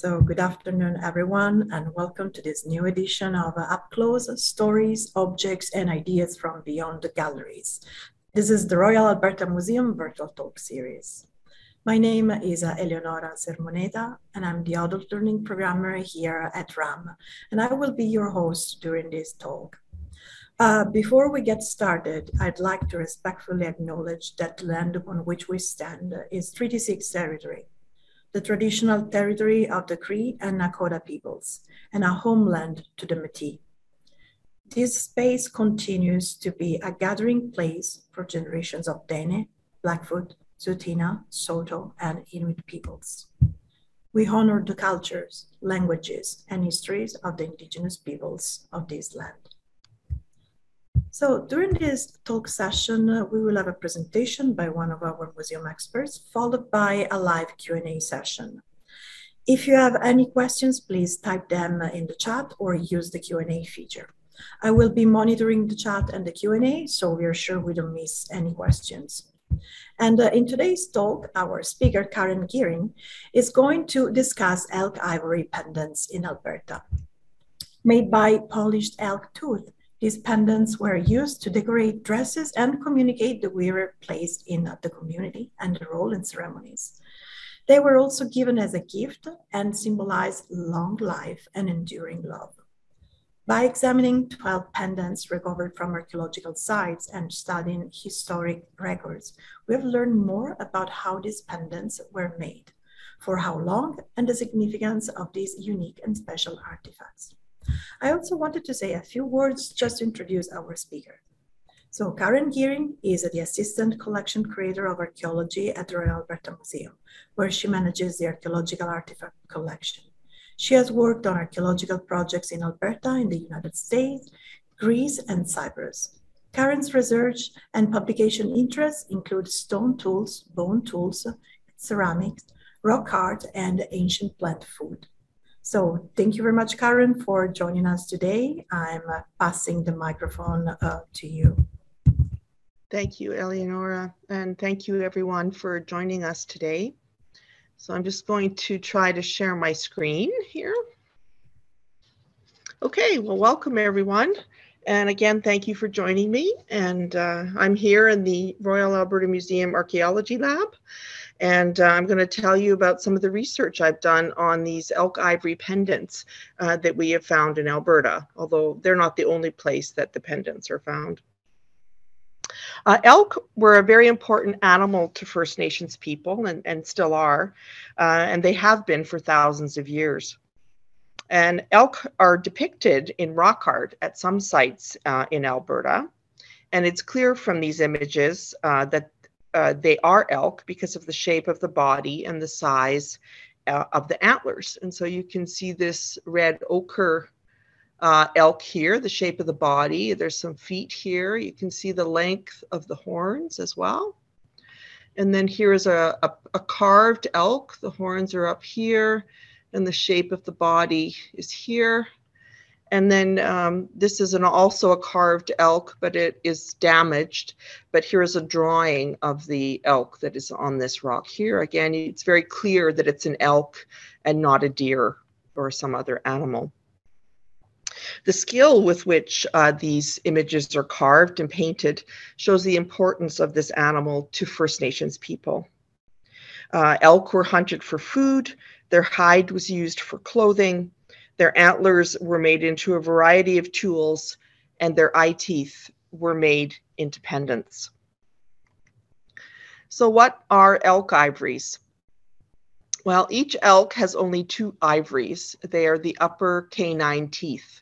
So good afternoon, everyone, and welcome to this new edition of Up Close, Stories, Objects, and Ideas from Beyond the Galleries. This is the Royal Alberta Museum Virtual Talk Series. My name is Eleonora Sermoneta, and I'm the Adult Learning Programmer here at RAM, and I will be your host during this talk. Before we get started, I'd like to respectfully acknowledge that the land upon which we stand is Treaty 6 territory, the traditional territory of the Cree and Nakota peoples, and a homeland to the Métis. This space continues to be a gathering place for generations of Dene, Blackfoot, Tsuut'ina, Saulteaux, and Inuit peoples. We honor the cultures, languages, and histories of the Indigenous peoples of this land. So during this talk session, we will have a presentation by one of our museum experts, followed by a live Q&A session. If you have any questions, please type them in the chat or use the Q&A feature. I will be monitoring the chat and the Q&A, so we are sure we don't miss any questions. And in today's talk, our speaker, Karen Giering, is going to discuss elk ivory pendants in Alberta. Made by polished elk tooth, these pendants were used to decorate dresses and communicate the wearer placed in the community and the role in ceremonies. They were also given as a gift and symbolized long life and enduring love. By examining 12 pendants recovered from archaeological sites and studying historic records, we have learned more about how these pendants were made, for how long, and the significance of these unique and special artifacts. I also wanted to say a few words just to introduce our speaker. So Karen Giering is the Assistant Collection Curator of Archaeology at the Royal Alberta Museum, where she manages the archaeological artifact collection. She has worked on archaeological projects in Alberta, in the United States, Greece, and Cyprus. Karen's research and publication interests include stone tools, bone tools, ceramics, rock art, and ancient plant food. So thank you very much, Karen, for joining us today. I'm passing the microphone to you. Thank you, Eleonora, and thank you everyone for joining us today. So I'm just going to try to share my screen here. Okay, well, welcome everyone. And again, thank you for joining me. And I'm here in the Royal Alberta Museum Archaeology Lab. And I'm going to tell you about some of the research I've done on these elk ivory pendants that we have found in Alberta, although they're not the only place that the pendants are found. Elk were a very important animal to First Nations people and still are, and they have been for thousands of years. And elk are depicted in rock art at some sites in Alberta. And it's clear from these images that they are elk because of the shape of the body and the size of the antlers. And so you can see this red ochre elk here, the shape of the body. There's some feet here. You can see the length of the horns as well. And then here is a carved elk. The horns are up here and the shape of the body is here. And then this is also a carved elk, but it is damaged. But here's a drawing of the elk that is on this rock here. Again, it's very clear that it's an elk and not a deer or some other animal. The skill with which these images are carved and painted shows the importance of this animal to First Nations people. Elk were hunted for food. Their hide was used for clothing. Their antlers were made into a variety of tools, and their eye teeth were made into pendants. So what are elk ivories? Well, each elk has only two ivories. They are the upper canine teeth.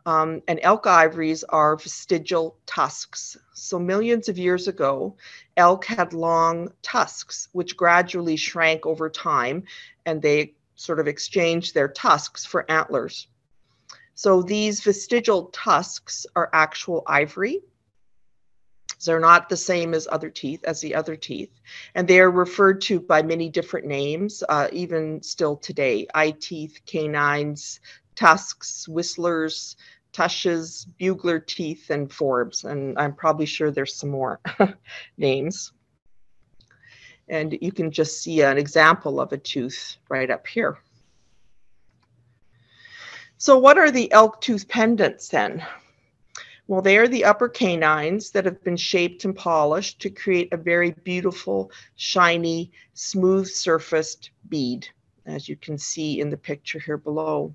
And elk ivories are vestigial tusks. So millions of years ago, elk had long tusks, which gradually shrank over time, and they sort of exchanged their tusks for antlers. So these vestigial tusks are actual ivory. So they're not the same as the other teeth. And they are referred to by many different names, even still today: eye teeth, canines, tusks, whistlers, tushes, bugler teeth, and forbs. And I'm probably sure there's some more names. And you can just see an example of a tooth right up here. So what are the elk tooth pendants then? Well, they are the upper canines that have been shaped and polished to create a very beautiful, shiny, smooth surfaced bead, as you can see in the picture here below.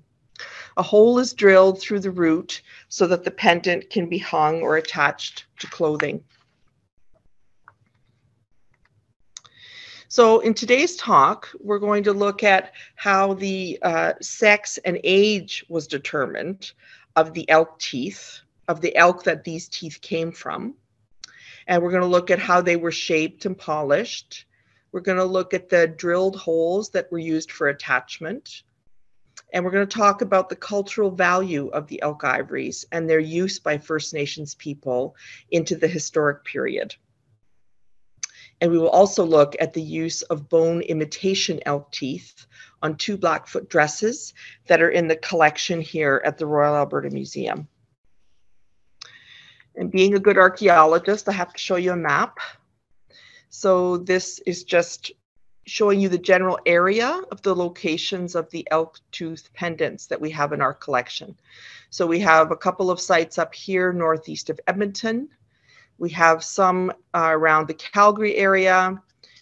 A hole is drilled through the root so that the pendant can be hung or attached to clothing. So in today's talk, we're going to look at how the sex and age was determined of the elk teeth, of the elk that these teeth came from. And we're going to look at how they were shaped and polished. We're going to look at the drilled holes that were used for attachment. And we're going to talk about the cultural value of the elk ivories and their use by First Nations people into the historic period. And we will also look at the use of bone imitation elk teeth on 2 Blackfoot dresses that are in the collection here at the Royal Alberta Museum. And being a good archaeologist, I have to show you a map. So this is just showing you the general area of the locations of the elk tooth pendants that we have in our collection. So we have a couple of sites up here northeast of Edmonton. We have some around the Calgary area.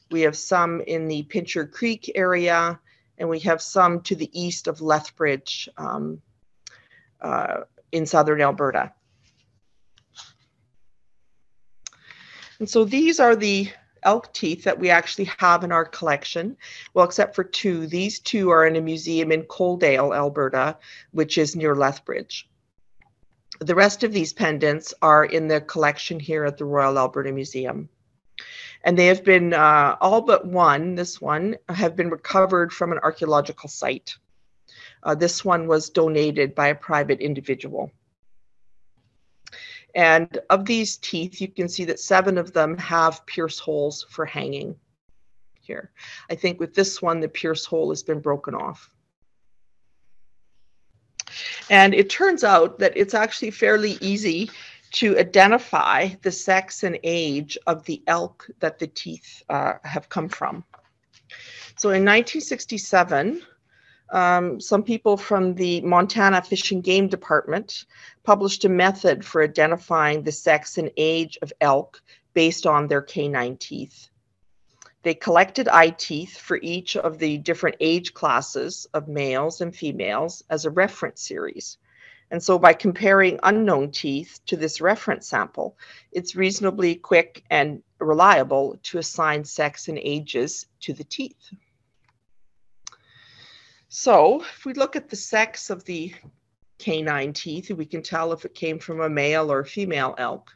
We have some in the Pincher Creek area, and we have some to the east of Lethbridge in southern Alberta. And so these are the elk teeth that we actually have in our collection. Well, except for 2. These 2 are in a museum in Coaldale, Alberta, which is near Lethbridge. The rest of these pendants are in the collection here at the Royal Alberta Museum. And they have been, all but one, this one, have been recovered from an archaeological site. This one was donated by a private individual. And of these teeth, you can see that 7 of them have pierce holes for hanging here. I think with this one, the pierce hole has been broken off. And it turns out that it's actually fairly easy to identify the sex and age of the elk that the teeth have come from. So in 1967, some people from the Montana Fish and Game Department published a method for identifying the sex and age of elk based on their canine teeth. They collected eye teeth for each of the different age classes of males and females as a reference series. And so by comparing unknown teeth to this reference sample, it's reasonably quick and reliable to assign sex and ages to the teeth. So if we look at the sex of the canine teeth, we can tell if it came from a male or female elk.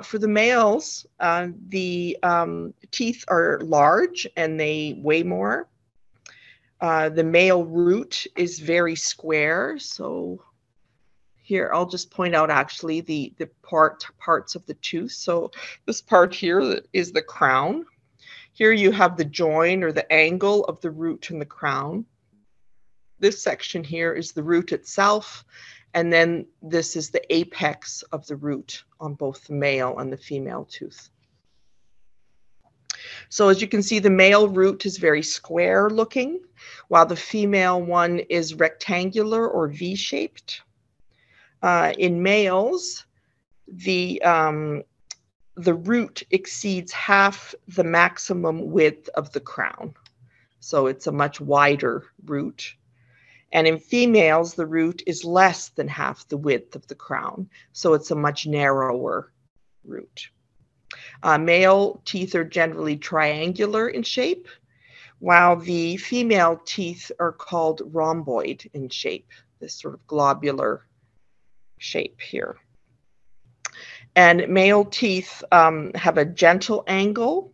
For the males, the teeth are large and they weigh more. The male root is very square. So here, I'll just point out actually the parts of the tooth. So this part here is the crown. Here you have the join or the angle of the root and the crown. This section here is the root itself. And then this is the apex of the root on both the male and the female tooth. So as you can see, the male root is very square looking, while the female one is rectangular or V-shaped. In males, the root exceeds half the maximum width of the crown. So it's a much wider root. And in females, the root is less than half the width of the crown. So it's a much narrower root. Male teeth are generally triangular in shape, while the female teeth are called rhomboid in shape, this sort of globular shape here. And male teeth have a gentle angle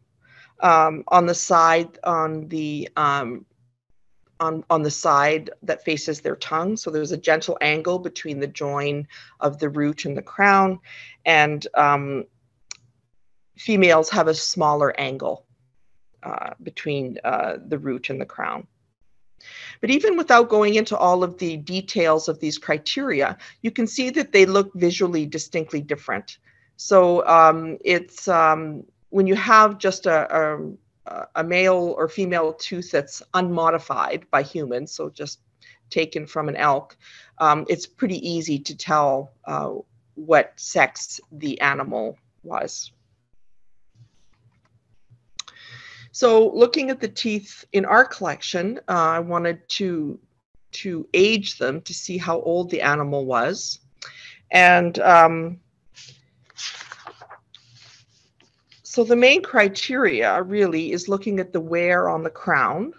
on the side, on the side that faces their tongue. So there's a gentle angle between the join of the root and the crown, and females have a smaller angle between the root and the crown. But even without going into all of the details of these criteria, you can see that they look visually distinctly different. So it's when you have just a male or female tooth that's unmodified by humans, so just taken from an elk, it's pretty easy to tell what sex the animal was. So looking at the teeth in our collection, I wanted to age them to see how old the animal was. And so the main criteria really is looking at the wear on the crown.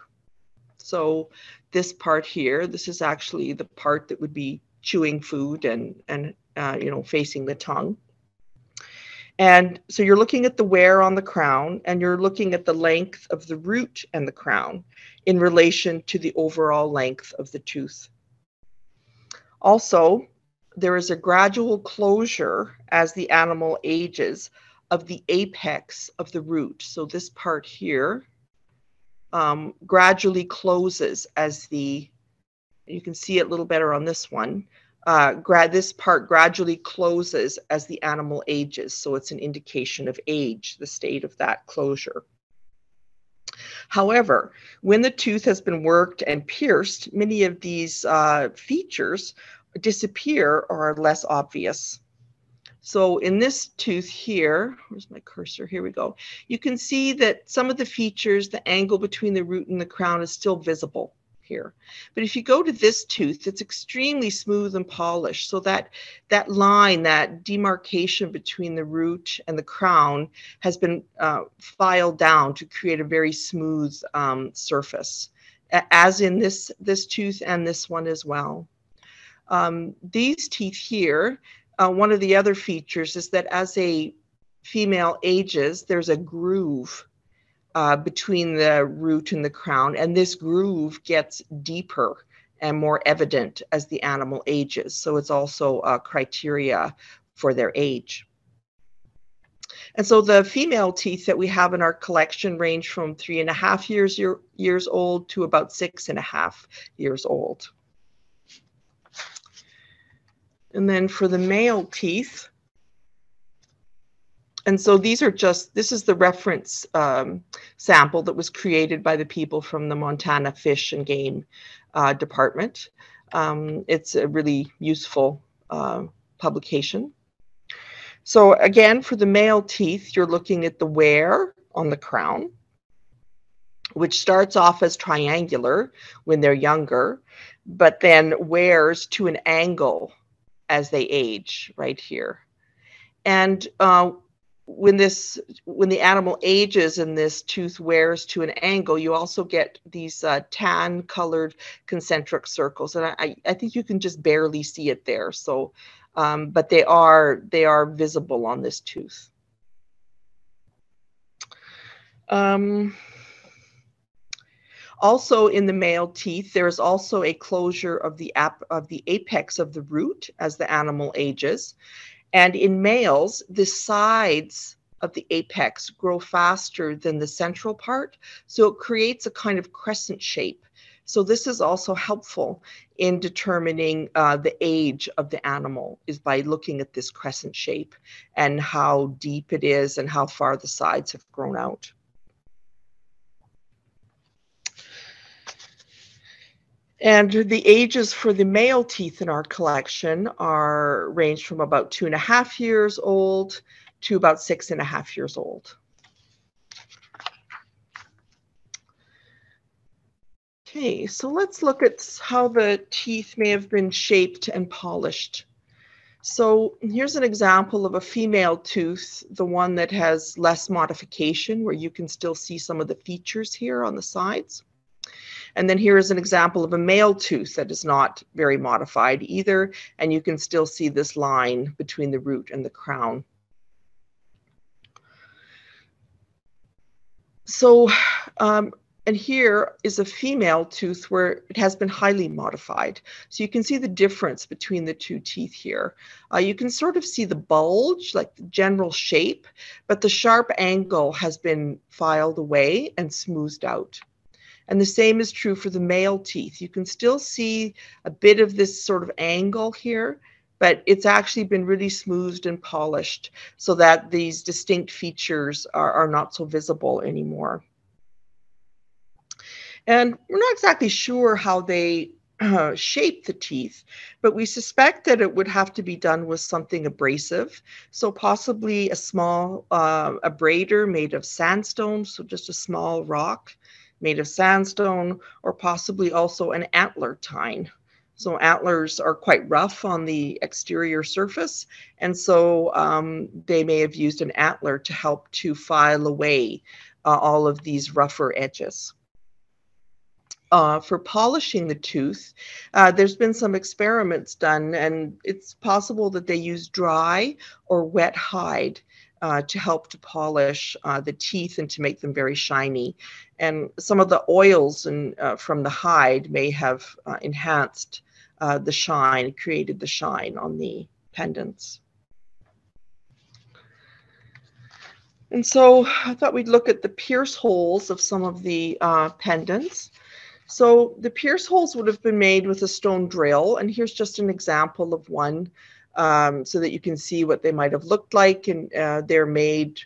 So this part here, this is actually the part that would be chewing food and you know, facing the tongue. And so you're looking at the wear on the crown, and you're looking at the length of the root and the crown in relation to the overall length of the tooth. Also, there is a gradual closure as the animal ages of the apex of the root. So this part here gradually closes as you can see it a little better on this one. This part gradually closes as the animal ages, so it's an indication of age, the state of that closure. However, when the tooth has been worked and pierced, many of these features disappear or are less obvious. So in this tooth here, where's my cursor? Here we go. You can see that some of the features, the angle between the root and the crown is still visible here. But if you go to this tooth, it's extremely smooth and polished. So that line, that demarcation between the root and the crown has been filed down to create a very smooth surface, as in this tooth and this one as well. These teeth here, one of the other features is that as a female ages, there's a groove between the root and the crown, and this groove gets deeper and more evident as the animal ages. So it's also a criteria for their age. And so the female teeth that we have in our collection range from 3.5 years old to about 6.5 years old. And then for the male teeth, and so these are just, this is the reference sample that was created by the people from the Montana Fish and Game Department. It's a really useful publication. So again, for the male teeth, you're looking at the wear on the crown, which starts off as triangular when they're younger, but then wears to an angle as they age right here. And when the animal ages and this tooth wears to an angle, you also get these tan colored concentric circles. And I think you can just barely see it there. So, but they are visible on this tooth. Also in the male teeth, there is also a closure of the apex of the root as the animal ages. And in males, the sides of the apex grow faster than the central part. So it creates a kind of crescent shape. So this is also helpful in determining the age of the animal, is by looking at this crescent shape and how deep it is and how far the sides have grown out. And the ages for the male teeth in our collection range from about 2.5 years old to about 6.5 years old. Okay, so let's look at how the teeth may have been shaped and polished. So here's an example of a female tooth, the one that has less modification, where you can still see some of the features here on the sides. And then here is an example of a male tooth that is not very modified either, and you can still see this line between the root and the crown. So, and here is a female tooth where it has been highly modified. So you can see the difference between the two teeth here. You can sort of see the bulge, like the general shape, but the sharp angle has been filed away and smoothed out. And the same is true for the male teeth. You can still see a bit of this sort of angle here, but it's actually been really smoothed and polished so that these distinct features are not so visible anymore. And we're not exactly sure how they shape the teeth, but we suspect that it would have to be done with something abrasive. So possibly a small abrader made of sandstone, so just a small rock made of sandstone, or possibly also an antler tine. So antlers are quite rough on the exterior surface, and so they may have used an antler to help to file away all of these rougher edges. For polishing the tooth, there's been some experiments done, and it's possible that they use dry or wet hide to help to polish the teeth and to make them very shiny. And some of the oils from the hide may have enhanced the shine, created the shine on the pendants. And so I thought we'd look at the pierce holes of some of the pendants. So the pierce holes would have been made with a stone drill, and here's just an example of one so that you can see what they might have looked like. And they're made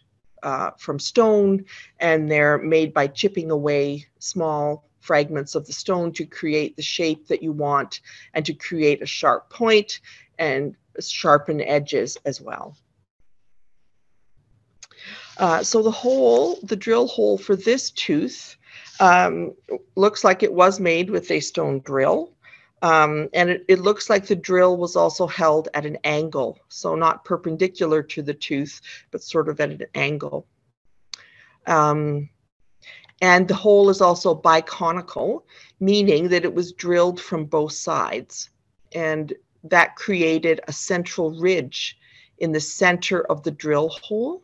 from stone, and they're made by chipping away small fragments of the stone to create the shape that you want and to create a sharp point and sharpen edges as well. So the drill hole for this tooth looks like it was made with a stone drill. And it looks like the drill was also held at an angle, so not perpendicular to the tooth, but sort of at an angle. And the hole is also biconical, meaning that it was drilled from both sides. And that created a central ridge in the center of the drill hole.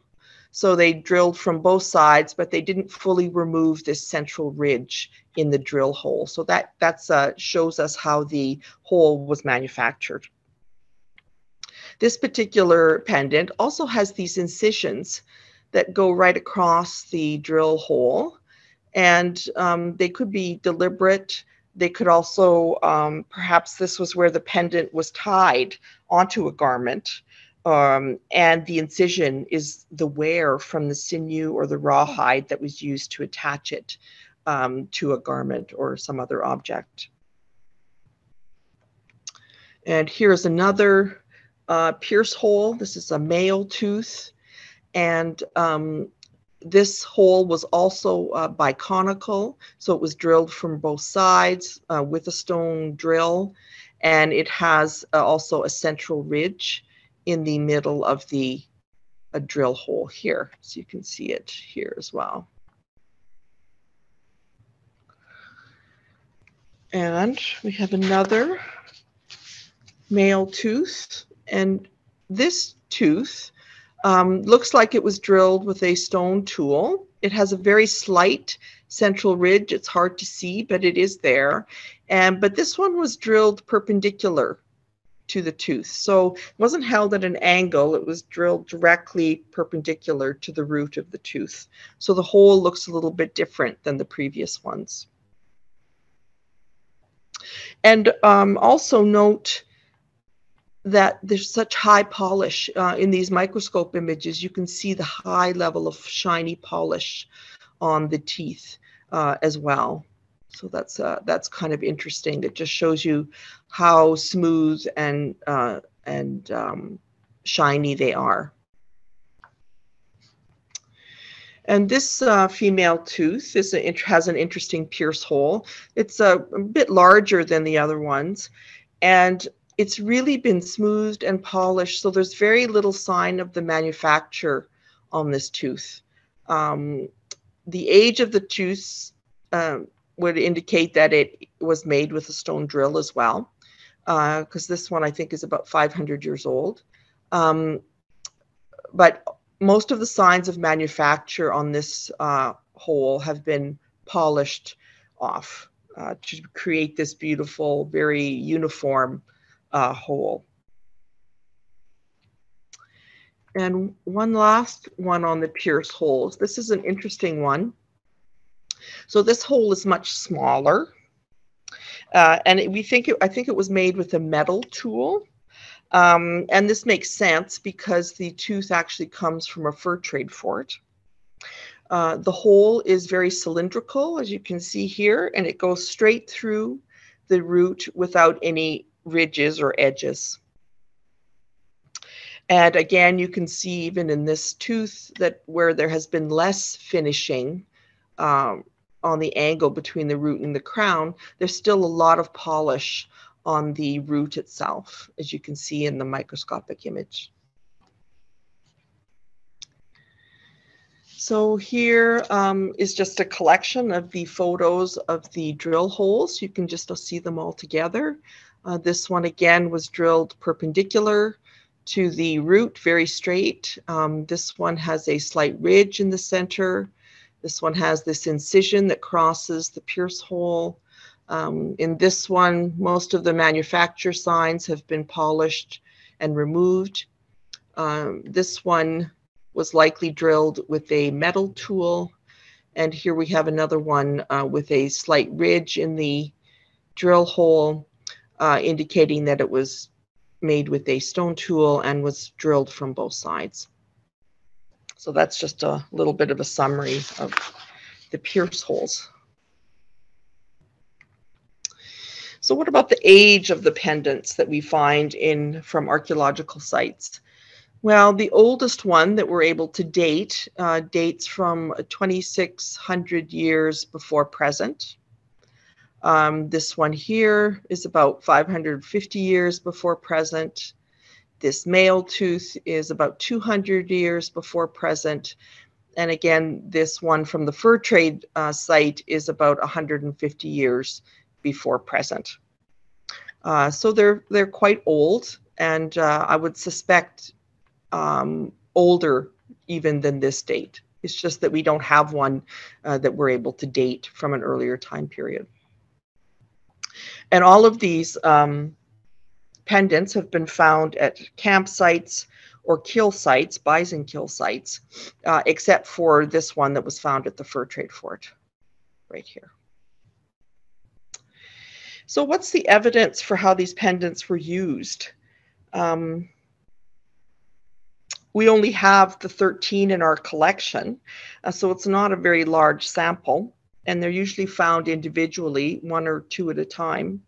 So they drilled from both sides, but they didn't fully remove this central ridge in the drill hole. So that shows us how the hole was manufactured. This particular pendant also has these incisions that go right across the drill hole, and they could be deliberate. They could also, perhaps this was where the pendant was tied onto a garment. And the incision is the wear from the sinew or the rawhide that was used to attach it to a garment or some other object. And here's another pierce hole. This is a male tooth. And this hole was also biconical, so it was drilled from both sides with a stone drill. And it has also a central ridge in the middle of the drill hole here. So you can see it here as well. And we have another male tooth. And this tooth looks like it was drilled with a stone tool. It has a very slight central ridge. It's hard to see, but it is there. But this one was drilled perpendicular to the tooth. So it wasn't held at an angle. It was drilled directly perpendicular to the root of the tooth. So the hole looks a little bit different than the previous ones. And also note that there's such high polish in these microscope images. You can see the high level of shiny polish on the teeth as well. So that's kind of interesting. It just shows you how smooth and shiny they are. And this female tooth has an interesting pierce hole. It's a bit larger than the other ones, and it's really been smoothed and polished, so there's very little sign of the manufacture on this tooth. The age of the tooth would indicate that it was made with a stone drill as well, because this one I think is about 500 years old. But most of the signs of manufacture on this hole have been polished off to create this beautiful, very uniform hole. And one last one on the pierce holes. This is an interesting one. So this hole is much smaller, and I think it was made with a metal tool. And this makes sense because the tooth actually comes from a fur trade fort. The hole is very cylindrical, as you can see here, and it goes straight through the root without any ridges or edges. And again, you can see even in this tooth that where there has been less finishing on the angle between the root and the crown, there's still a lot of polish on the root itself, as you can see in the microscopic image. So here is just a collection of the photos of the drill holes. You can just see them all together. This one again was drilled perpendicular to the root, very straight. This one has a slight ridge in the center. This one has this incision that crosses the pierce hole. In this one, most of the manufacturer signs have been polished and removed. This one was likely drilled with a metal tool. And here we have another one with a slight ridge in the drill hole, indicating that it was made with a stone tool and was drilled from both sides. So that's just a little bit of a summary of the pierce holes. So what about the age of the pendants that we find from archaeological sites? Well, the oldest one that we're able to date dates from 2,600 years before present. This one here is about 550 years before present. This male tooth is about 200 years before present. And again, this one from the fur trade site is about 150 years before present. So they're quite old, and I would suspect older even than this date. It's just that we don't have one that we're able to date from an earlier time period. And all of these pendants have been found at campsites or kill sites, bison kill sites, except for this one that was found at the fur trade fort right here. So what's the evidence for how these pendants were used? We only have the 13 in our collection, so it's not a very large sample, and they're usually found individually, one or two at a time.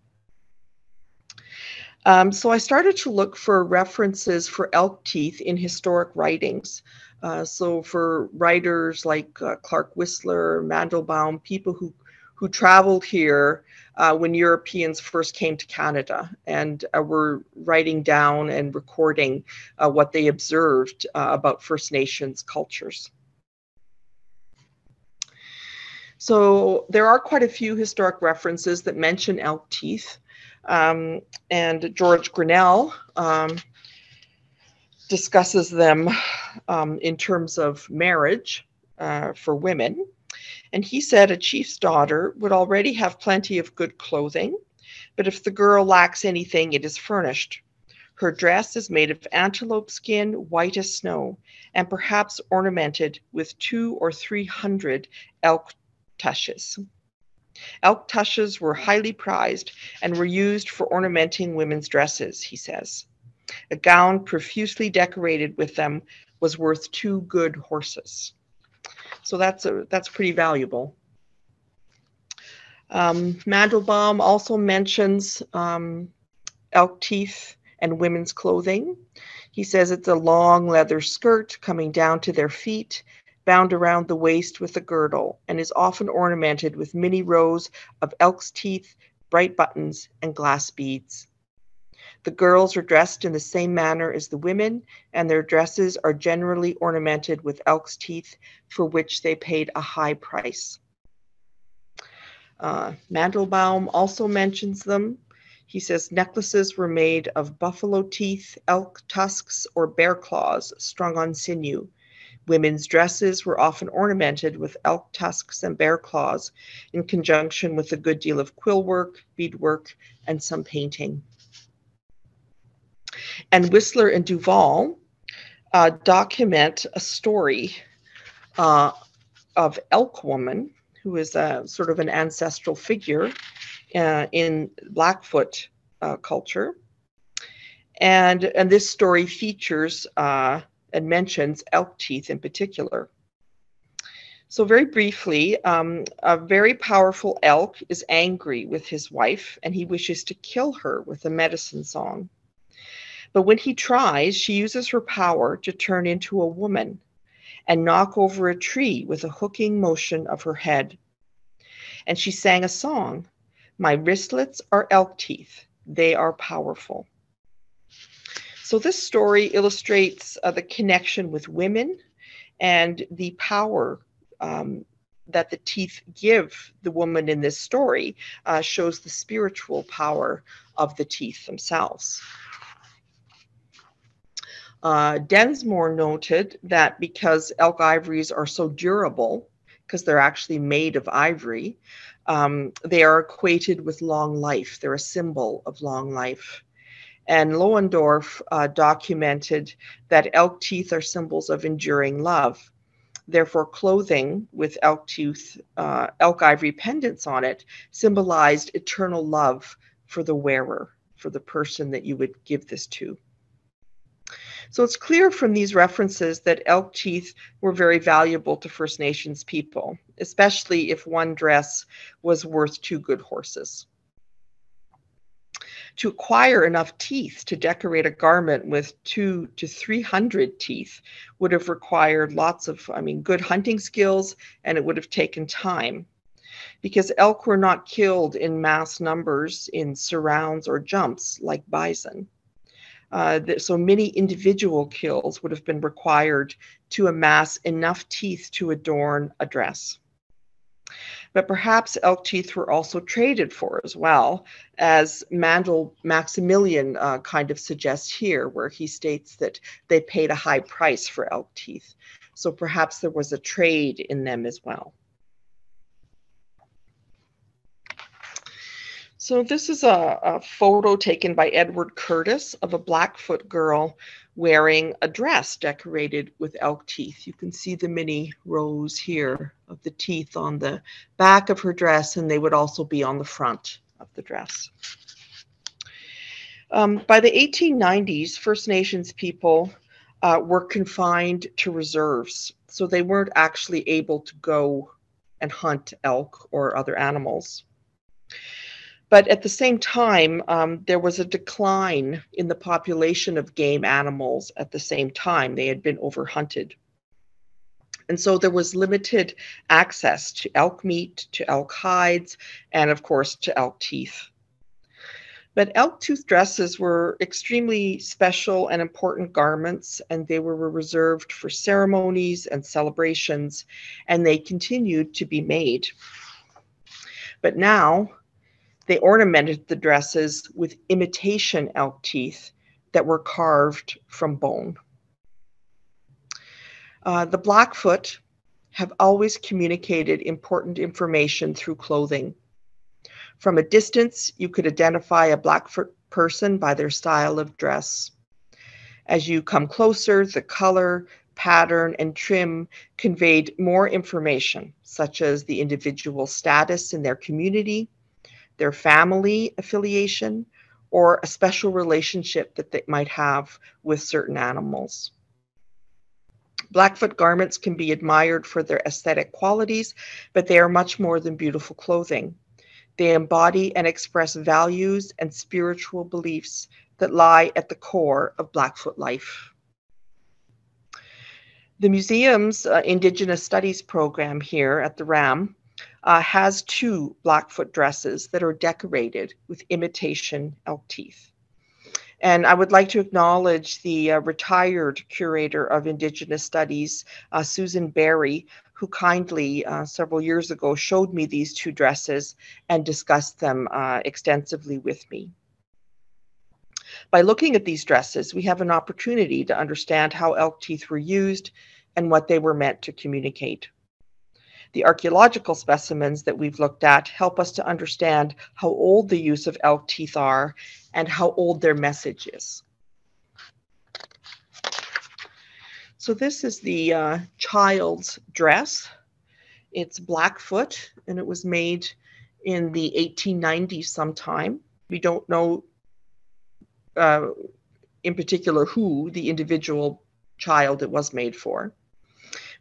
So I started to look for references for elk teeth in historic writings. So for writers like Clark Whistler, Mandelbaum, people who traveled here when Europeans first came to Canada and were writing down and recording what they observed about First Nations cultures. So there are quite a few historic references that mention elk teeth. And George Grinnell discusses them in terms of marriage for women. And he said a chief's daughter would already have plenty of good clothing, but if the girl lacks anything, it is furnished. Her dress is made of antelope skin, white as snow, and perhaps ornamented with 200 or 300 elk tushes. Elk tushes were highly prized and were used for ornamenting women's dresses, he says. A gown profusely decorated with them was worth 2 good horses. So that's pretty valuable. Mandelbaum also mentions elk teeth and women's clothing. He says it's a long leather skirt coming down to their feet, bound around the waist with a girdle, and is often ornamented with many rows of elk's teeth, bright buttons, and glass beads. The girls are dressed in the same manner as the women, and their dresses are generally ornamented with elk's teeth, for which they paid a high price. Mandelbaum also mentions them. He says necklaces were made of buffalo teeth, elk tusks, or bear claws strung on sinew. Women's dresses were often ornamented with elk tusks and bear claws, in conjunction with a good deal of quill work, beadwork, and some painting. And Whistler and Duval document a story of Elk Woman, who is a sort of an ancestral figure in Blackfoot culture. And this story features and mentions elk teeth in particular. So very briefly, a very powerful elk is angry with his wife and he wishes to kill her with a medicine song. But when he tries, she uses her power to turn into a woman and knock over a tree with a hooking motion of her head. And she sang a song, "My wristlets are elk teeth. They are powerful." So this story illustrates the connection with women and the power that the teeth give the woman in this story shows the spiritual power of the teeth themselves. Densmore noted that because elk ivories are so durable, because they're actually made of ivory, they are equated with long life. They're a symbol of long life. And Lohendorf documented that elk teeth are symbols of enduring love. Therefore, clothing with elk ivory pendants on it symbolized eternal love for the wearer, for the person that you would give this to. So it's clear from these references that elk teeth were very valuable to First Nations people, especially if one dress was worth 2 good horses. To acquire enough teeth to decorate a garment with 200 to 300 teeth would have required lots of, good hunting skills, and it would have taken time. Because elk were not killed in mass numbers in surrounds or jumps like bison. So many individual kills would have been required to amass enough teeth to adorn a dress. But perhaps elk teeth were also traded for as well, as Mandel Maximilian kind of suggests here, where he states that they paid a high price for elk teeth. So perhaps there was a trade in them as well. So this is a photo taken by Edward Curtis of a Blackfoot girl wearing a dress decorated with elk teeth. You can see the many rows here of the teeth on the back of her dress, and they would also be on the front of the dress. By the 1890s, First Nations people were confined to reserves, so they weren't actually able to go and hunt elk or other animals. But at the same time, there was a decline in the population of game animals at the same time. They had been overhunted. And so there was limited access to elk meat, to elk hides, and of course to elk teeth. But elk tooth dresses were extremely special and important garments, and they were reserved for ceremonies and celebrations, and they continued to be made. But now, they ornamented the dresses with imitation elk teeth that were carved from bone. The Blackfoot have always communicated important information through clothing. From a distance, you could identify a Blackfoot person by their style of dress. As you come closer, the color, pattern, and trim conveyed more information, such as the individual status in their community, their family affiliation, or a special relationship that they might have with certain animals. Blackfoot garments can be admired for their aesthetic qualities, but they are much more than beautiful clothing. They embody and express values and spiritual beliefs that lie at the core of Blackfoot life. The museum's Indigenous Studies program here at the RAM has 2 Blackfoot dresses that are decorated with imitation elk teeth. And I would like to acknowledge the retired curator of Indigenous Studies, Susan Berry, who kindly several years ago showed me these 2 dresses and discussed them extensively with me. By looking at these dresses, we have an opportunity to understand how elk teeth were used and what they were meant to communicate. The archaeological specimens that we've looked at help us to understand how old the use of elk teeth are and how old their message is. So this is the child's dress. It's Blackfoot, and it was made in the 1890s sometime. We don't know in particular who the individual child it was made for.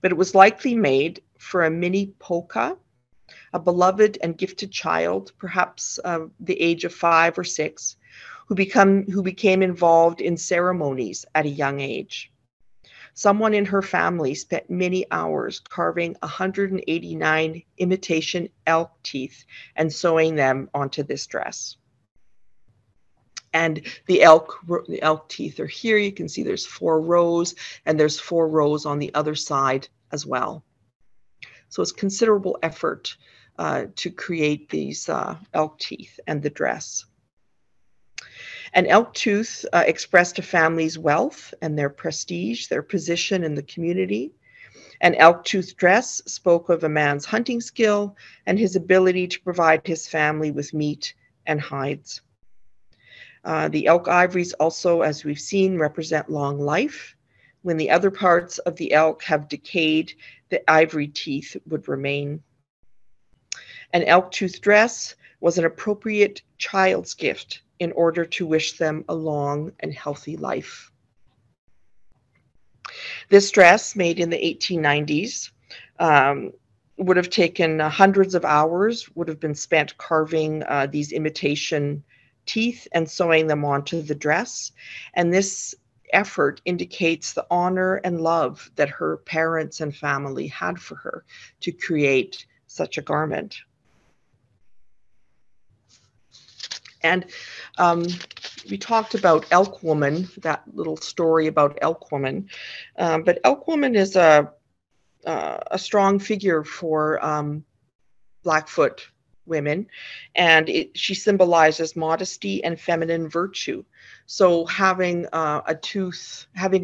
but it was likely made for a mini polka, a beloved and gifted child, perhaps the age of 5 or 6, who became involved in ceremonies at a young age. Someone in her family spent many hours carving 189 imitation elk teeth and sewing them onto this dress. And the elk teeth are here. You can see there's 4 rows, and there's 4 rows on the other side as well. So it's considerable effort to create these elk teeth and the dress. An elk tooth expressed a family's wealth and their prestige, their position in the community. An elk tooth dress spoke of a man's hunting skill and his ability to provide his family with meat and hides. The elk ivories also, as we've seen, represent long life. When the other parts of the elk have decayed, the ivory teeth would remain. An elk tooth dress was an appropriate child's gift in order to wish them a long and healthy life. This dress, made in the 1890s, would have taken hundreds of hours, would have been spent carving these imitation teeth and sewing them onto the dress. And this effort indicates the honor and love that her parents and family had for her to create such a garment. And we talked about Elk Woman, that little story about Elk Woman. But Elk Woman is a strong figure for Blackfoot women, and she symbolizes modesty and feminine virtue. So having a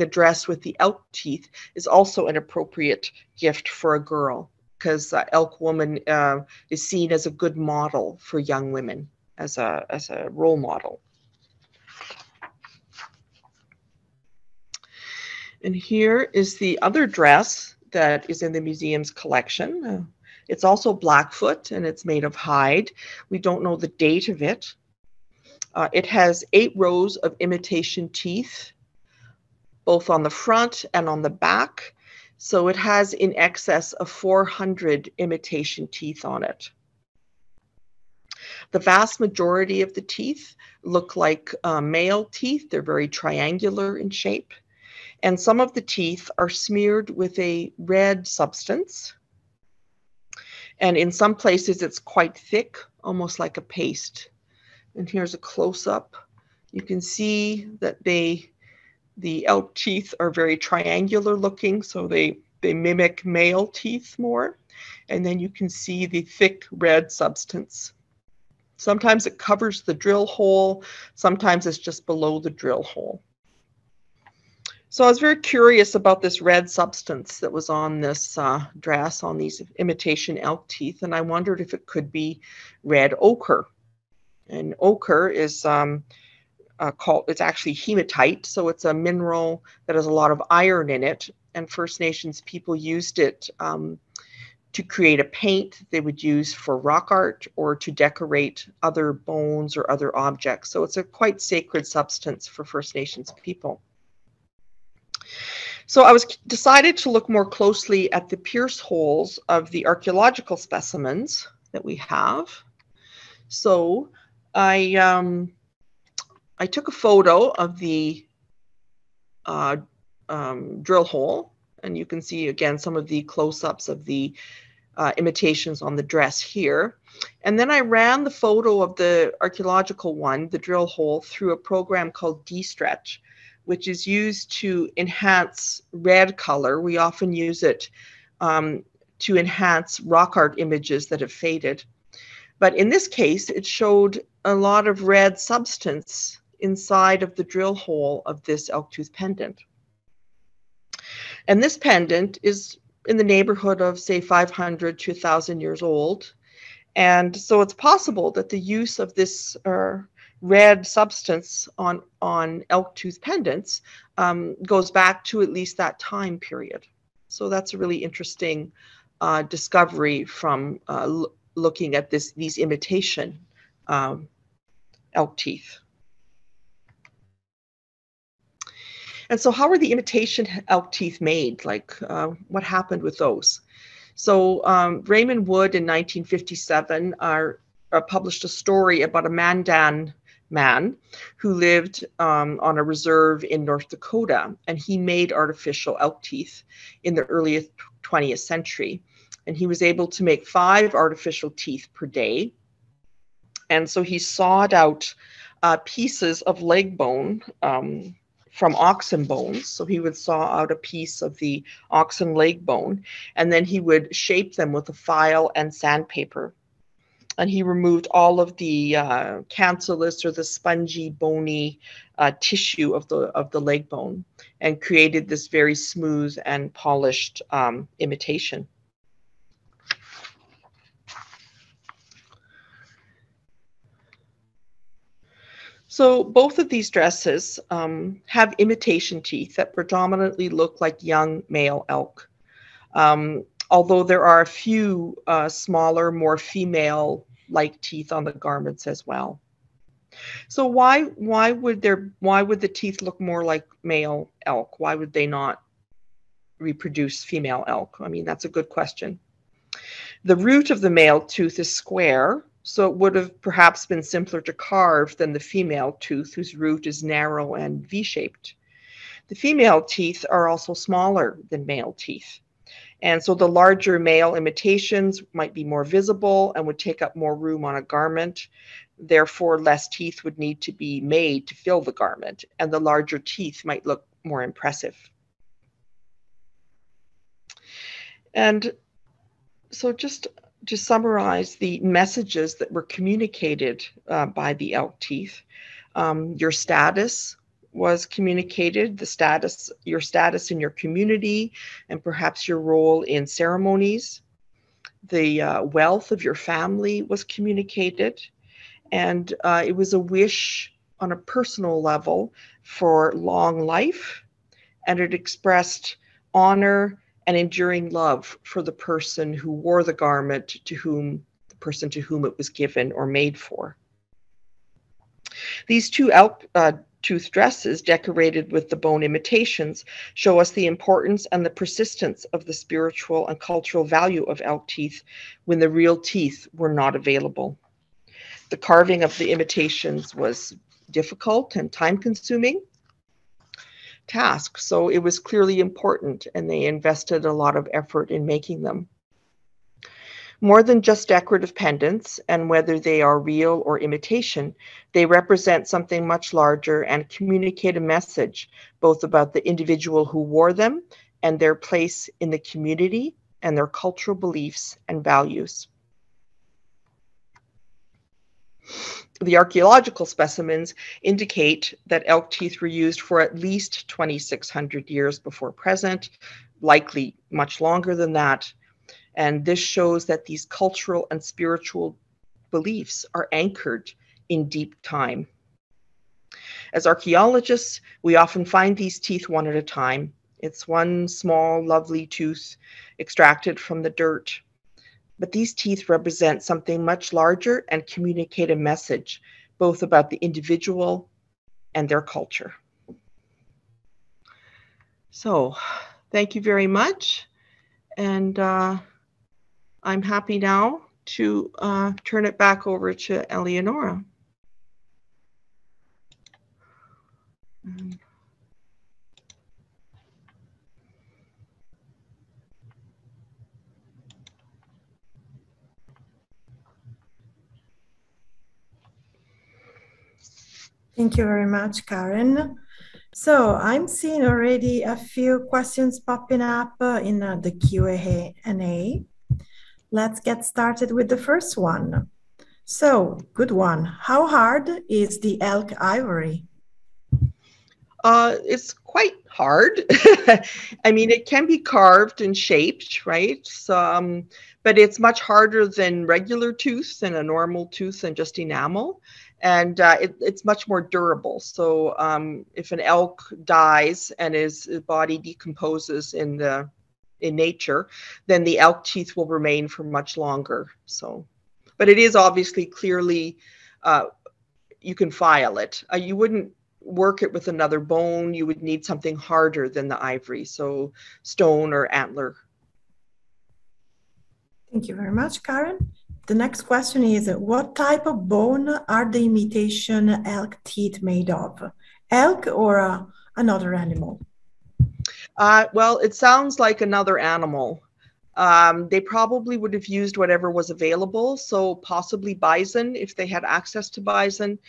dress with the elk teeth is also an appropriate gift for a girl, because Elk Woman is seen as a good model for young women, as a role model. And here is the other dress that is in the museum's collection. It's also Blackfoot, and it's made of hide. We don't know the date of it. It has 8 rows of imitation teeth, both on the front and on the back. So it has in excess of 400 imitation teeth on it. The vast majority of the teeth look like male teeth. They're very triangular in shape. And some of the teeth are smeared with a red substance. And in some places, it's quite thick, almost like a paste. And here's a close-up. You can see that the elk teeth are very triangular looking, so they mimic male teeth more. And then you can see the thick red substance. Sometimes it covers the drill hole. Sometimes it's just below the drill hole. So I was very curious about this red substance that was on this dress, on these imitation elk teeth, and I wondered if it could be red ochre. And ochre is it's actually hematite, so it's a mineral that has a lot of iron in it, and First Nations people used it to create a paint they would use for rock art or to decorate other bones or other objects. So it's a quite sacred substance for First Nations people. So I decided to look more closely at the pierce holes of the archaeological specimens that we have. So I took a photo of the drill hole, and you can see again some of the close-ups of the imitations on the dress here. And then I ran the photo of the archaeological one, the drill hole, through a program called D-Stretch, which is used to enhance red color. We often use it to enhance rock art images that have faded. But in this case, it showed a lot of red substance inside of the drill hole of this elk tooth pendant. And this pendant is in the neighborhood of, say, 500 to 1,000 years old. And so it's possible that the use of this red substance on elk tooth pendants goes back to at least that time period. So that's a really interesting discovery from looking at these imitation elk teeth. And so how are the imitation elk teeth made? Like what happened with those? So Raymond Wood in 1957 published a story about a Mandan man who lived on a reserve in North Dakota, and he made artificial elk teeth in the early 20th century. And he was able to make 5 artificial teeth per day. And so he sawed out pieces of leg bone from oxen bones. So he would saw out a piece of the oxen leg bone, and then he would shape them with a file and sandpaper. And he removed all of the cancellous or the spongy, bony tissue of the leg bone and created this very smooth and polished imitation. So both of these dresses have imitation teeth that predominantly look like young male elk, although there are a few smaller, more female-like teeth on the garments as well. So why would the teeth look more like male elk? Why would they not reproduce female elk? I mean, that's a good question. The root of the male tooth is square, so it would have perhaps been simpler to carve than the female tooth, whose root is narrow and V-shaped. The female teeth are also smaller than male teeth. And so the larger male imitations might be more visible and would take up more room on a garment. Therefore, less teeth would need to be made to fill the garment, and the larger teeth might look more impressive. And so just to summarize the messages that were communicated by the elk teeth, your status was communicated, your status in your community, and perhaps your role in ceremonies. The wealth of your family was communicated, and it was a wish on a personal level for long life, and it expressed honor and enduring love for the person who wore the garment, the person to whom it was given or made for. These 2 elk tooth dresses decorated with the bone imitations show us the importance and the persistence of the spiritual and cultural value of elk teeth when the real teeth were not available. The carving of the imitations was difficult and time-consuming task, so it was clearly important, and they invested a lot of effort in making them. More than just decorative pendants, and whether they are real or imitation, they represent something much larger and communicate a message both about the individual who wore them and their place in the community and their cultural beliefs and values. The archaeological specimens indicate that elk teeth were used for at least 2,600 years before present, likely much longer than that. And this shows that these cultural and spiritual beliefs are anchored in deep time. As archaeologists, we often find these teeth one at a time. It's one small, lovely tooth extracted from the dirt. But these teeth represent something much larger and communicate a message, both about the individual and their culture. So, thank you very much. And I'm happy now to turn it back over to Eleonora. Thank you very much, Karen. So I'm seeing already a few questions popping up in the Q&A. Let's get started with the first one. So, good one. How hard is the elk ivory? It's quite hard. I mean, it can be carved and shaped, right? So, but it's much harder than regular tooth, than a normal tooth, and just enamel. And it's much more durable. So if an elk dies and his body decomposes in nature, then the elk teeth will remain for much longer. So, but it is obviously clearly, you can file it. You wouldn't work it with another bone, you would need something harder than the ivory, so stone or antler. Thank you very much, Karen. The next question is, what type of bone are the imitation elk teeth made of? Elk or another animal? Well, it sounds like another animal. They probably would have used whatever was available, so possibly bison if they had access to bison,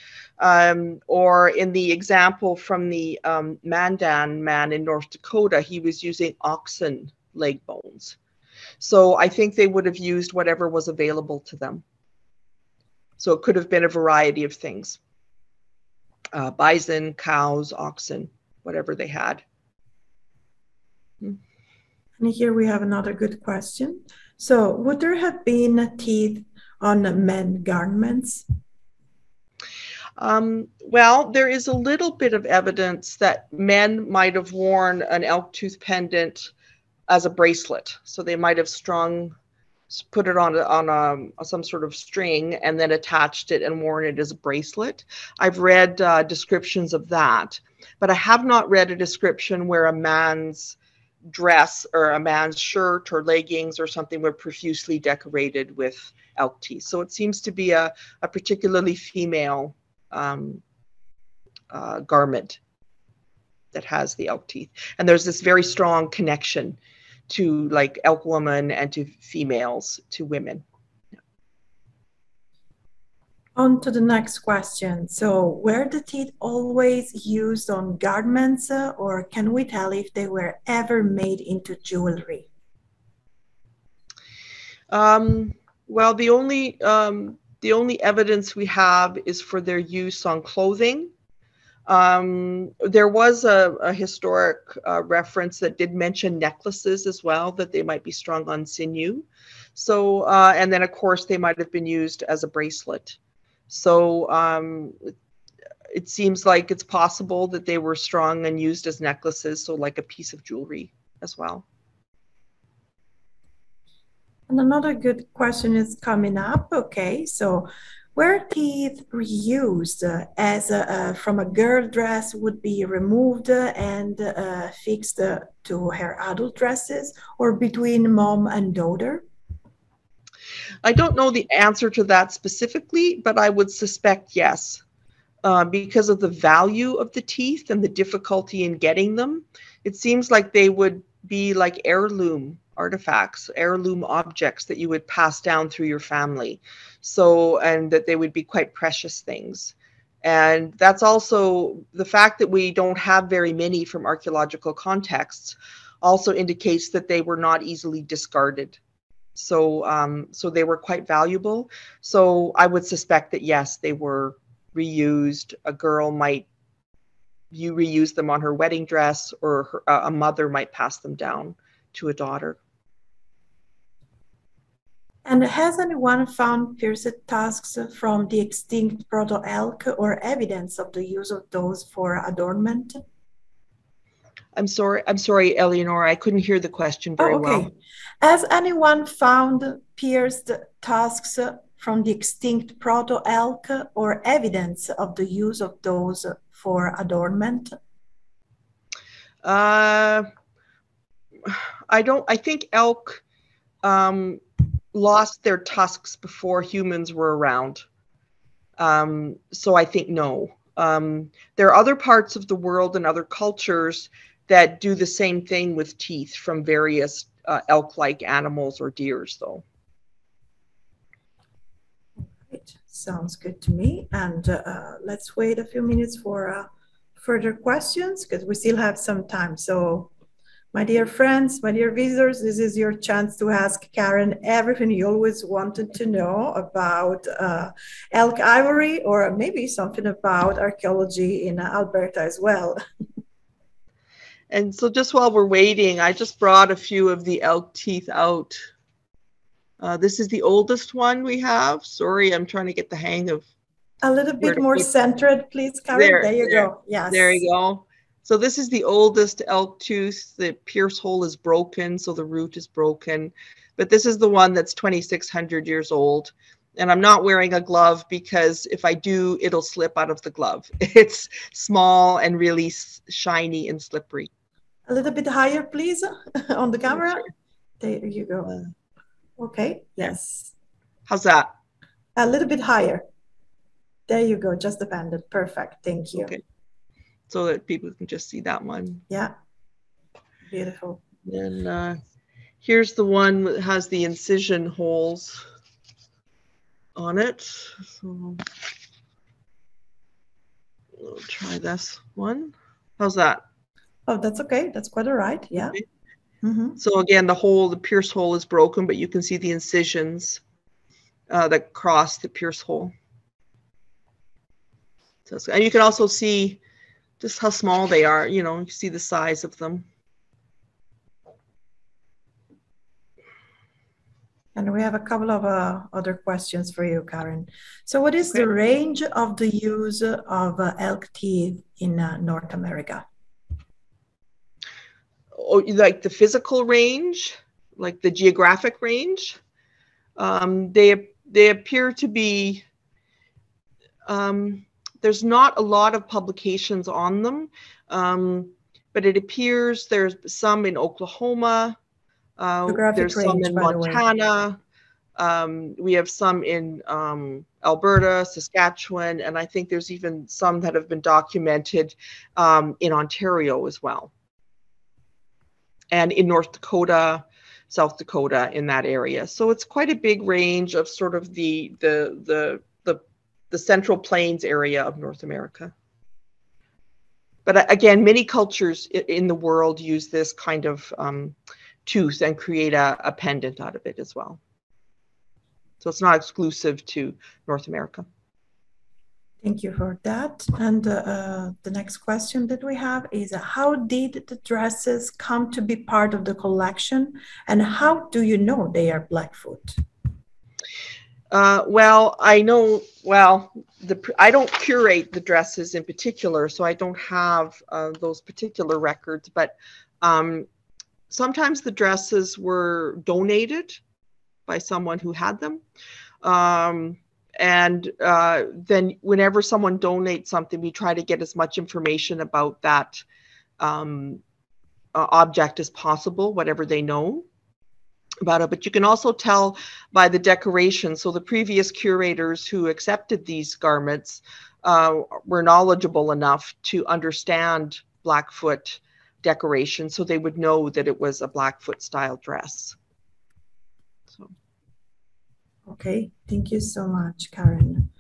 or in the example from the Mandan man in North Dakota, he was using oxen leg bones. So I think they would have used whatever was available to them. So it could have been a variety of things. Bison, cows, oxen, whatever they had. And here we have another good question. So would there have been teeth on men garments? Well, there is a little bit of evidence that men might have worn an elk tooth pendant as a bracelet. So they might have put it on some sort of string and then attached it and worn it as a bracelet. I've read descriptions of that, but I have not read a description where a man's dress or a man's shirt or leggings or something were profusely decorated with elk teeth. So it seems to be a particularly female garment that has the elk teeth. And there's this very strong connection to like elk woman and to females, to women. On to the next question. So were the teeth always used on garments, or can we tell if they were ever made into jewelry? Well, the only evidence we have is for their use on clothing. There was a historic reference that did mention necklaces as well, that they might be strung on sinew. So, and then of course they might have been used as a bracelet. So it seems like it's possible that they were strung and used as necklaces, so like a piece of jewelry as well. And another good question is coming up. Okay, so were teeth reused as from a girl dress would be removed and fixed to her adult dresses, or between mom and daughter? I don't know the answer to that specifically, but I would suspect yes, because of the value of the teeth and the difficulty in getting them. It seems like they would be like heirloom artifacts, heirloom objects that you would pass down through your family. So, and that they would be quite precious things. And that's also the fact that we don't have very many from archaeological contexts also indicates that they were not easily discarded. So, so they were quite valuable. So I would suspect that yes, they were reused. A girl might reuse them on her wedding dress, or a mother might pass them down to a daughter. And has anyone found pierced tusks from the extinct proto-elk or evidence of the use of those for adornment? I'm sorry, Eleanor, I couldn't hear the question very well. Has anyone found pierced tusks from the extinct proto-elk or evidence of the use of those for adornment? I think elk lost their tusks before humans were around. So I think no. There are other parts of the world and other cultures that do the same thing with teeth from various elk-like animals or deers, though. Right. Sounds good to me. And let's wait a few minutes for further questions, because we still have some time. So my dear friends, my dear visitors, this is your chance to ask Karen everything you always wanted to know about elk ivory, or maybe something about archaeology in Alberta as well. And so just while we're waiting, I just brought a few of the elk teeth out. This is the oldest one we have. Sorry, I'm trying to get the hang of. A little bit more centered, please, Karen. There you go. Yes. There you go. So this is the oldest elk tooth. The pierce hole is broken, so the root is broken. But this is the one that's 2,600 years old. And I'm not wearing a glove because if I do, it'll slip out of the glove. It's small and really shiny and slippery. A little bit higher, please, on the camera. Sure. There you go. Okay, yes. How's that? A little bit higher. There you go, just the pendant. Perfect, thank you. Okay. So that people can just see that one. Yeah, beautiful. And here's the one that has the incision holes on it. So we'll try this one. How's that? Oh, that's okay. That's quite all right. Yeah. Okay. So again, the pierce hole is broken, but you can see the incisions that cross the pierce hole. So, and you can also see just how small they are. You know, you see the size of them. And we have a couple of other questions for you, Karen. So what is the range of the use of elk teeth in North America? Oh, like the physical range, like the geographic range? They appear to be, there's not a lot of publications on them, but it appears there's some in Oklahoma, there's some in Montana, we have some in Alberta, Saskatchewan, and I think there's even some that have been documented in Ontario as well. And in North Dakota, South Dakota, in that area. So it's quite a big range of sort of the Central Plains area of North America. But again, many cultures in the world use this kind of tooth and create a pendant out of it as well. So it's not exclusive to North America. Thank you for that. And the next question that we have is, how did the dresses come to be part of the collection? And how do you know they are Blackfoot? Well, I know, well, I don't curate the dresses in particular, so I don't have those particular records, but sometimes the dresses were donated by someone who had them. And then whenever someone donates something, we try to get as much information about that object as possible, whatever they know about it. But you can also tell by the decoration. So the previous curators who accepted these garments were knowledgeable enough to understand Blackfoot decoration, so they would know that it was a Blackfoot style dress. So. Okay, thank you so much, Karen.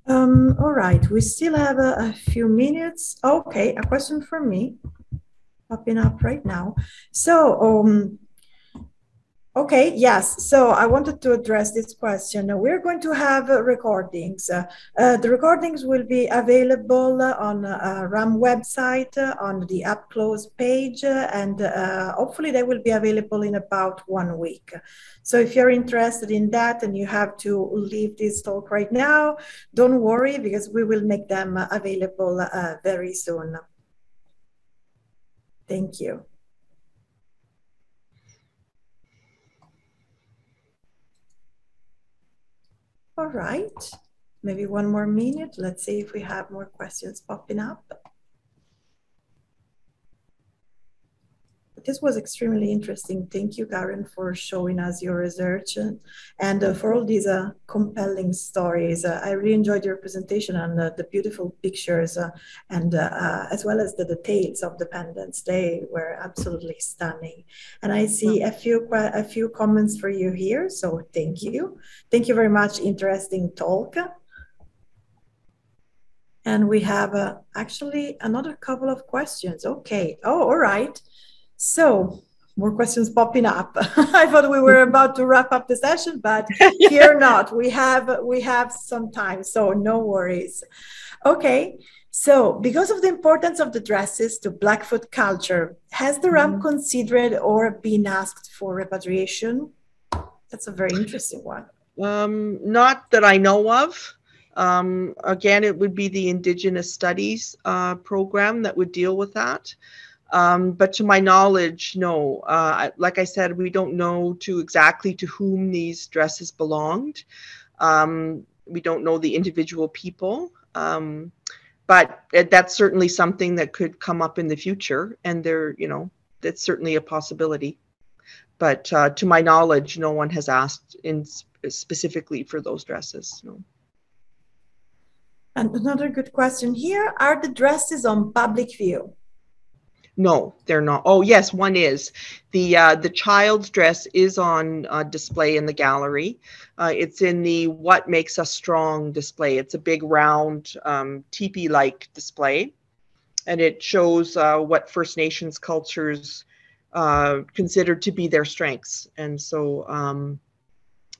All right, we still have a few minutes. Okay, a question for me popping up right now. So, okay, yes, so I wanted to address this question. We're going to have recordings. The recordings will be available on RAM website, on the Up Close page, and hopefully they will be available in about 1 week. So if you're interested in that and you have to leave this talk right now, don't worry, because we will make them available very soon. Thank you. All right, maybe 1 more minute. Let's see if we have more questions popping up. This was extremely interesting. Thank you, Karen, for showing us your research and for all these compelling stories. I really enjoyed your presentation and the beautiful pictures and as well as the details of the pendants. They were absolutely stunning. And I see a few comments for you here, so thank you. Thank you very much. Interesting talk. And we have actually another couple of questions. Okay. Oh, all right. So more questions popping up. I thought we were about to wrap up the session, but here not. We have some time, so no worries. Okay, so because of the importance of the dresses to Blackfoot culture, has the RAM considered or been asked for repatriation? That's a very interesting one. Not that I know of. Again, it would be the Indigenous Studies program that would deal with that. But to my knowledge, no. Like I said, we don't know exactly to whom these dresses belonged. We don't know the individual people, but that's certainly something that could come up in the future, and that's certainly a possibility. But to my knowledge, no one has asked specifically for those dresses. No. And another good question here, are the dresses on public view? No, they're not. Oh, yes, one is. The child's dress is on display in the gallery. It's in the What Makes Us Strong display. It's a big round teepee-like display, and it shows what First Nations cultures consider to be their strengths. And so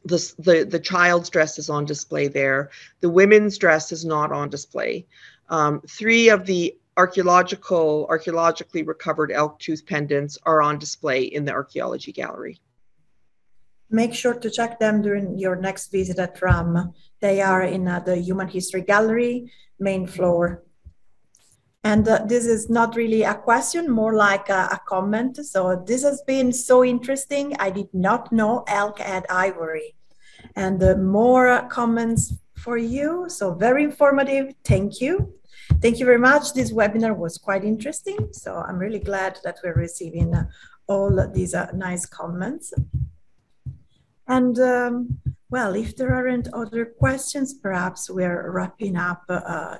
the child's dress is on display there. The women's dress is not on display. 3 of the archaeologically recovered elk tooth pendants are on display in the Archaeology gallery. Make sure to check them during your next visit at RAM. They are in the Human History Gallery, main floor. And this is not really a question, more like a comment. So this has been so interesting. I did not know elk had ivory. And more comments for you. So very informative. Thank you. Thank you very much. This webinar was quite interesting. So I'm really glad that we're receiving all these nice comments. And well, if there aren't other questions, perhaps we're wrapping up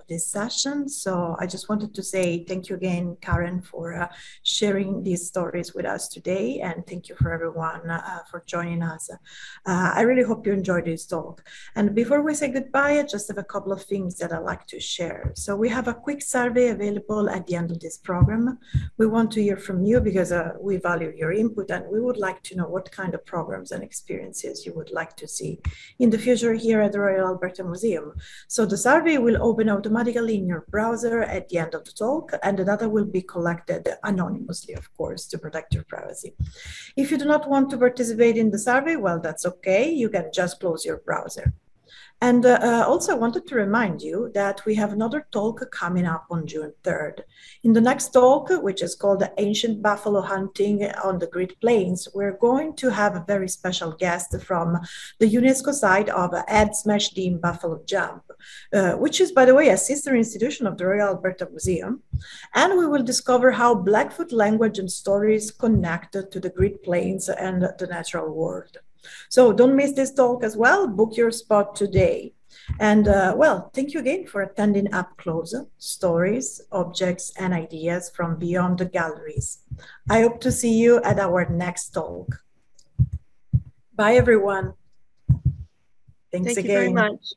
this session. So I just wanted to say thank you again, Karen, for sharing these stories with us today. And thank you for everyone for joining us. I really hope you enjoyed this talk. And before we say goodbye, I just have a couple of things that I'd like to share. So we have a quick survey available at the end of this program. We want to hear from you because we value your input, and we would like to know what kind of programs and experiences you would like to see in the future here at the Royal Alberta Museum. So the survey will open automatically in your browser at the end of the talk, and the data will be collected anonymously, of course, to protect your privacy. If you do not want to participate in the survey, well, that's okay. You can just close your browser. And also I wanted to remind you that we have another talk coming up on June 3rd. In the next talk, which is called Ancient Buffalo Hunting on the Great Plains, we're going to have a very special guest from the UNESCO site of Ed Smash Dean Buffalo Jump, which is, by the way, a sister institution of the Royal Alberta Museum. And we will discover how Blackfoot language and stories connect to the Great Plains and the natural world. So don't miss this talk as well. Book your spot today. And well, thank you again for attending Up Close, Stories, Objects, and Ideas from Beyond the Galleries. I hope to see you at our next talk. Bye, everyone. Thanks again. Thank you very much.